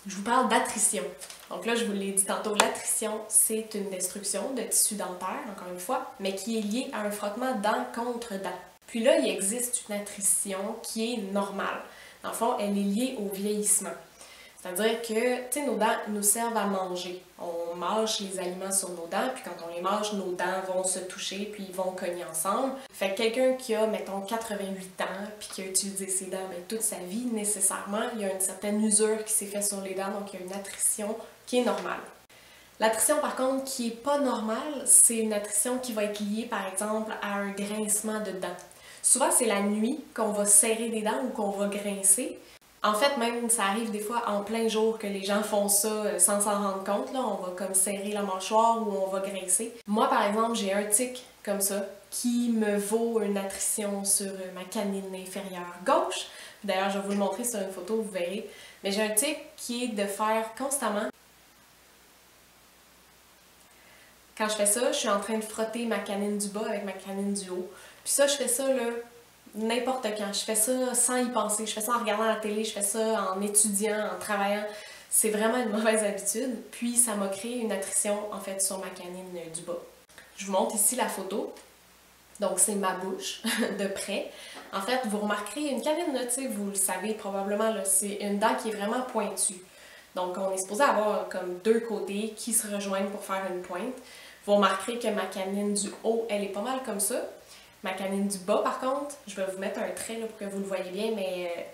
Je vous parle d'attrition. Donc là, je vous l'ai dit tantôt, l'attrition, c'est une destruction de tissu dentaire, encore une fois, mais qui est liée à un frottement dent contre dent. Puis là, il existe une attrition qui est normale. Dans le fond, elle est liée au vieillissement. C'est-à-dire que, tu sais, nos dents nous servent à manger. On mâche les aliments sur nos dents, puis quand on les mange, nos dents vont se toucher, puis ils vont cogner ensemble. Fait que quelqu'un qui a, mettons, 88 ans, puis qui a utilisé ses dents toute sa vie, nécessairement, il y a une certaine usure qui s'est faite sur les dents, donc il y a une attrition qui est normale. L'attrition, par contre, qui n'est pas normale, c'est une attrition qui va être liée, par exemple, à un grincement de dents. Souvent, c'est la nuit qu'on va serrer des dents ou qu'on va grincer. En fait, même, ça arrive des fois en plein jour que les gens font ça sans s'en rendre compte. Là. On va comme serrer la mâchoire ou on va grincer. Moi, par exemple, j'ai un tic comme ça qui me vaut une attrition sur ma canine inférieure gauche. D'ailleurs, je vais vous le montrer sur une photo, vous verrez. Mais j'ai un tic qui est de faire constamment. Quand je fais ça, je suis en train de frotter ma canine du bas avec ma canine du haut. Puis ça, je fais ça là, n'importe quand. Je fais ça sans y penser. Je fais ça en regardant la télé, je fais ça en étudiant, en travaillant. C'est vraiment une mauvaise habitude. Puis ça m'a créé une attrition en fait sur ma canine du bas. Je vous montre ici la photo. Donc c'est ma bouche de près. En fait, vous remarquerez une canine, là, vous le savez probablement, c'est une dent qui est vraiment pointue. Donc on est supposé avoir comme deux côtés qui se rejoignent pour faire une pointe. Vous remarquerez que ma canine du haut, elle est pas mal comme ça. Ma canine du bas, par contre, je vais vous mettre un trait là, pour que vous le voyez bien, mais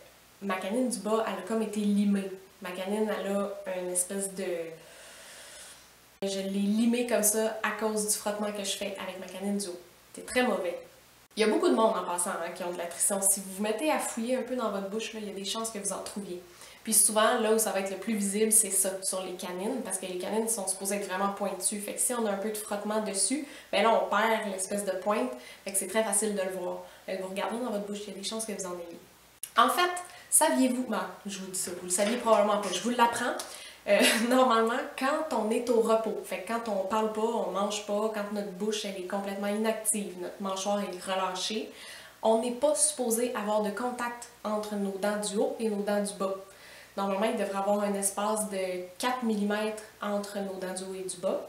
ma canine du bas, elle a comme été limée. Ma canine, elle a une espèce de... Je l'ai limée comme ça à cause du frottement que je fais avec ma canine du haut. C'est très mauvais. Il y a beaucoup de monde en passant qui ont de l'attrition. Si vous vous mettez à fouiller un peu dans votre bouche, là, il y a des chances que vous en trouviez. Puis souvent, là où ça va être le plus visible, c'est ça, sur les canines, parce que les canines sont supposées être vraiment pointues. Fait que si on a un peu de frottement dessus, ben là, on perd l'espèce de pointe. Fait que c'est très facile de le voir. Fait que vous regardez dans votre bouche, il y a des chances que vous en ayez. En fait, saviez-vous, ben, je vous dis ça, vous le saviez probablement pas, je vous l'apprends. Normalement, quand on est au repos, fait que quand on parle pas, on mange pas, quand notre bouche elle est complètement inactive, notre mâchoire est relâchée, on n'est pas supposé avoir de contact entre nos dents du haut et nos dents du bas. Normalement, il devrait avoir un espace de 4 mm entre nos dents du haut et du bas.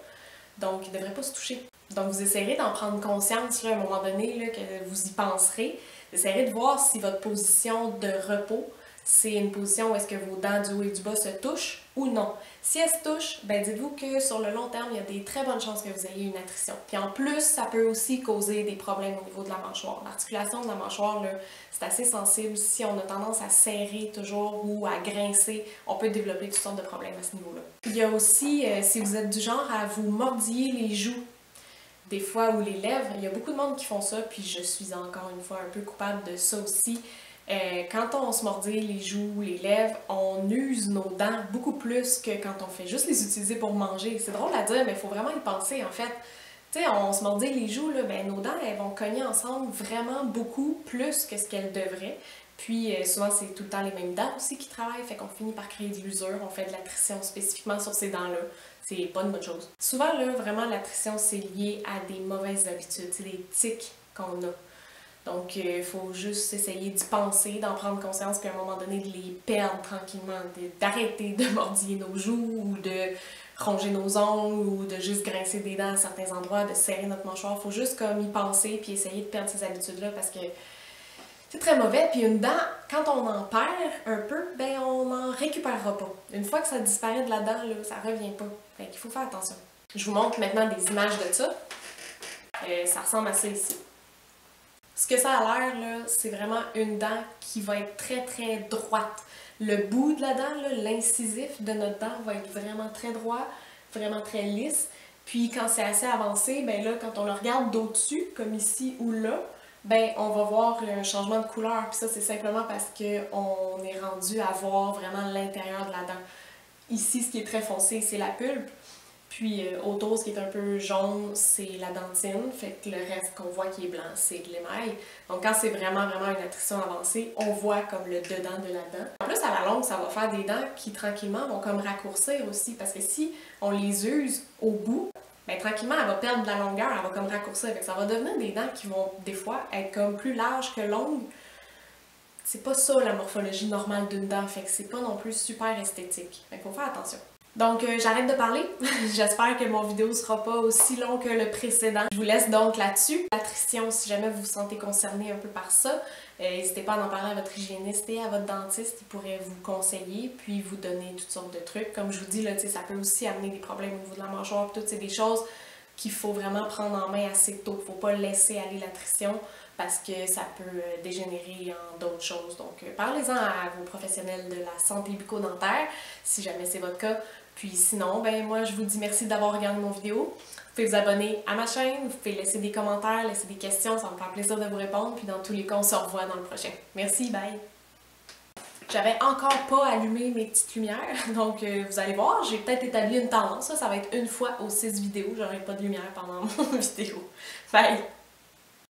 Donc, il ne devrait pas se toucher. Donc, vous essayerez d'en prendre conscience là, à un moment donné, là, que vous y penserez. Vous essayerez de voir si votre position de repos, c'est une position où est-ce que vos dents du haut et du bas se touchent ou non. Si elles se touchent, ben dites-vous que sur le long terme, il y a des très bonnes chances que vous ayez une attrition. Puis en plus, ça peut aussi causer des problèmes au niveau de la mâchoire. L'articulation de la mâchoire, c'est assez sensible. Si on a tendance à serrer toujours ou à grincer, on peut développer toutes sortes de problèmes à ce niveau-là. Il y a aussi, si vous êtes du genre à vous mordiller les joues, des fois, ou les lèvres, il y a beaucoup de monde qui font ça, puis je suis encore une fois un peu coupable de ça aussi. Quand on se mordit les joues, les lèvres, on use nos dents beaucoup plus que quand on fait juste les utiliser pour manger. C'est drôle à dire, mais il faut vraiment y penser en fait. Tu sais, on se mordit les joues, là, ben, nos dents elles vont cogner ensemble vraiment beaucoup plus que ce qu'elles devraient. Puis souvent, c'est tout le temps les mêmes dents aussi qui travaillent, fait qu'on finit par créer de l'usure, on fait de l'attrition spécifiquement sur ces dents-là. C'est pas une bonne chose. Souvent, là, vraiment, l'attrition, c'est lié à des mauvaises habitudes, c'est des tics qu'on a. Donc, il faut juste essayer d'y penser, d'en prendre conscience, puis à un moment donné, de les perdre tranquillement, d'arrêter de mordiller nos joues ou de ronger nos ongles ou de juste grincer des dents à certains endroits, de serrer notre mâchoire. Il faut juste comme y penser puis essayer de perdre ces habitudes-là parce que c'est très mauvais. Puis une dent, quand on en perd un peu, ben on n'en récupérera pas. Une fois que ça disparaît de la dent, là, ça revient pas. Fait qu'il faut faire attention. Je vous montre maintenant des images de ça. Ça ressemble à ça ici. Ce que ça a l'air, là, c'est vraiment une dent qui va être très très droite. Le bout de la dent, l'incisif de notre dent va être vraiment très droit, vraiment très lisse. Puis quand c'est assez avancé, ben là, quand on le regarde d'au-dessus, comme ici ou là, ben on va voir un changement de couleur. Puis ça, c'est simplement parce qu'on est rendu à voir vraiment l'intérieur de la dent. Ici, ce qui est très foncé, c'est la pulpe. Puis autour, ce qui est un peu jaune, c'est la dentine. Fait que le reste qu'on voit qui est blanc, c'est de l'émail. Donc quand c'est vraiment une attrition avancée, on voit comme le dedans de la dent. En plus, à la longue, ça va faire des dents qui tranquillement vont comme raccourcir aussi. Parce que si on les use au bout, ben, tranquillement, elle va perdre de la longueur, elle va comme raccourcir. Fait que ça va devenir des dents qui vont des fois être comme plus larges que longues. c'est pas ça la morphologie normale d'une dent, fait que c'est pas non plus super esthétique. Fait qu'il faut faire attention. Donc j'arrête de parler, j'espère que mon vidéo sera pas aussi long que le précédent. Je vous laisse donc là-dessus. L'attrition, si jamais vous vous sentez concerné un peu par ça, n'hésitez pas à en parler à votre hygiéniste et à votre dentiste, il pourrait vous conseiller, puis vous donner toutes sortes de trucs. Comme je vous dis, là, ça peut aussi amener des problèmes au niveau de la mâchoire, toutes c'est des choses qu'il faut vraiment prendre en main assez tôt. Faut pas laisser aller l'attrition parce que ça peut dégénérer en d'autres choses. Donc parlez-en à vos professionnels de la santé bucco-dentaire, si jamais c'est votre cas. Puis sinon, ben moi je vous dis merci d'avoir regardé mon vidéo. Vous pouvez vous abonner à ma chaîne, vous pouvez laisser des commentaires, laisser des questions, ça me fait plaisir de vous répondre. Puis dans tous les cas, on se revoit dans le prochain. Merci, bye! J'avais encore pas allumé mes petites lumières, donc vous allez voir, j'ai peut-être établi une tendance. Ça va être une fois aux 6 vidéos, j'aurai pas de lumière pendant mon vidéo. Bye!